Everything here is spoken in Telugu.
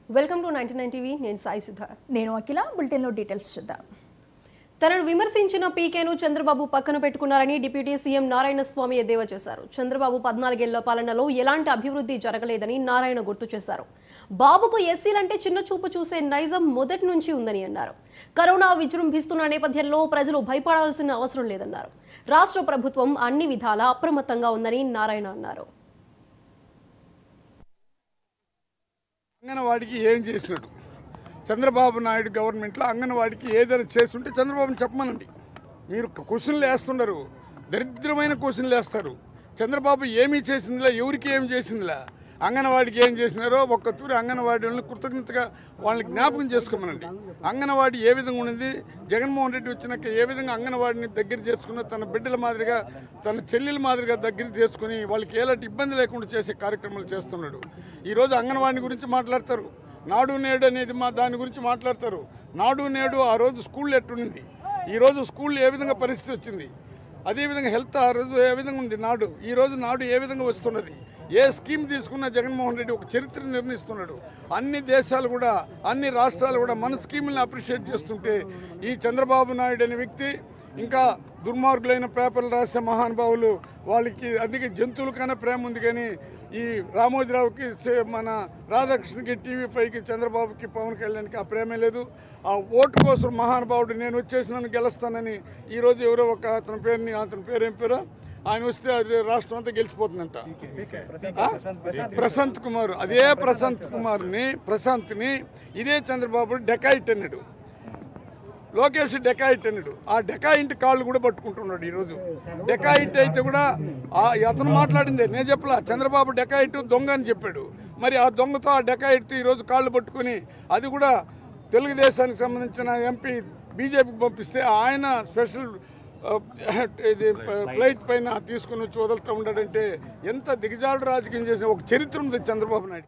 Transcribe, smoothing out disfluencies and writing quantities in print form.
Welcome to 99 TV. నేను సాయి సుధా. నేను అఖిల. బులెటిన్లో డీటెయిల్స్ చూద్దాం. తనను విమర్శించిన పీకేను చంద్రబాబు పక్కన పెట్టుకున్నారని డిప్యూటీ సీఎం నారాయణస్వామి ఎద్దేవా చేశారు. చంద్రబాబు 14 ఏళ్ల పాలనలో ఎలాంటి అభివృద్ధి జరగలేదని నారాయణ గుర్తు చేశారు. బాబుకు ఎస్సీలంటే చిన్న చూపు చూసే నైజం మొదటి నుంచి ఉందని అన్నారు. కరోనా విజృంభిస్తున్న నేపథ్యంలో ప్రజలు భయపడాల్సిన అవసరం లేదన్నారు. రాష్ట్ర ప్రభుత్వం అన్ని విధాలా అప్రమత్తంగా ఉందని నారాయణ అన్నారు. అంగన్వాడికి ఏం చేసినాడు చంద్రబాబు నాయుడు గవర్నమెంట్లో? అంగన్వాడికి ఏదైనా చేస్తుంటే చంద్రబాబుని చెప్పమనండి. మీరు క్వశ్చన్లు వేస్తున్నారు, దరిద్రమైన క్వశ్చన్లు వేస్తారు. చంద్రబాబు ఏమీ చేసిందిలా, ఎవరికి ఏం చేసిందిలా, అంగన్వాడికి ఏం చేసినారో ఒక్కతూరి అంగన్వాడి వాళ్ళని కృతజ్ఞతగా వాళ్ళని జ్ఞాపకం చేసుకోమనండి. అంగన్వాడి ఏ విధంగా ఉన్నది, జగన్మోహన్ రెడ్డి వచ్చినాక ఏ విధంగా అంగన్వాడిని దగ్గర చేసుకున్న తన బిడ్డల మాదిరిగా తన చెల్లెల మాదిరిగా దగ్గర చేసుకుని వాళ్ళకి ఎలాంటి ఇబ్బంది లేకుండా చేసే కార్యక్రమాలు చేస్తున్నాడు. ఈరోజు అంగన్వాడిని గురించి మాట్లాడతారు, నాడు నేడు అనేది దాని గురించి మాట్లాడతారు. నాడు నేడు ఆ రోజు స్కూల్ ఎట్టునింది, ఈరోజు స్కూల్ ఏ విధంగా పరిస్థితి వచ్చింది, అదేవిధంగా హెల్త్ ఆ రోజు ఏ విధంగా ఉంది, నాడు ఈరోజు నాడు ఏ విధంగా వస్తున్నది, ఏ స్కీమ్ తీసుకున్న జగన్మోహన్ రెడ్డి ఒక చరిత్ర నిర్మిస్తున్నాడు. అన్ని దేశాలు కూడా అన్ని రాష్ట్రాలు కూడా మన స్కీములను అప్రిషియేట్ చేస్తుంటే ఈ చంద్రబాబు నాయుడు అనే వ్యక్తి ఇంకా దుర్మార్గులైన పేపర్లు రాసే మహానుభావులు వాళ్ళకి అధిక జంతువులకైనా ప్రేమ ఉంది, కానీ ఈ రామోజీరావుకి మన రాధాకృష్ణకి టీవీ5కి చంద్రబాబుకి పవన్ కళ్యాణ్కి ఆ ప్రేమే లేదు. ఆ ఓటు కోసం మహానుభావుడు నేను వచ్చేసినాను గెలుస్తానని ఈరోజు ఎవరో ఒక అతని పేరేం పేరు ఆయన వస్తే అది రాష్ట్రం అంతా గెలిచిపోతుందంట. ప్రశాంత్ కుమార్, అదే ప్రశాంత్ని ఇదే చంద్రబాబు డెకాయిట్ అన్నాడు, లోకేష్ డెకాయిట్ అన్నాడు. ఆ డెకాయింట్ కాళ్ళు కూడా పట్టుకుంటున్నాడు. ఈరోజు డెకాయిట్ అయితే కూడా అతను మాట్లాడిందే, నేను చెప్పలా. చంద్రబాబు డెకాయిట్ దొంగ అని చెప్పాడు. మరి ఆ దొంగతో ఆ డెకాయిట్ ఈరోజు కాళ్ళు పట్టుకుని అది కూడా తెలుగుదేశానికి సంబంధించిన ఎంపీ బీజేపీకి పంపిస్తే ఆయన స్పెషల్ ఇది ఫ్లైట్ పైన తీసుకుని వచ్చి వదులుతూ ఉన్నాడంటే ఎంత దిగజాడు రాజకీయం చేసిన ఒక చరిత్ర ఉంది చంద్రబాబు నాయుడు.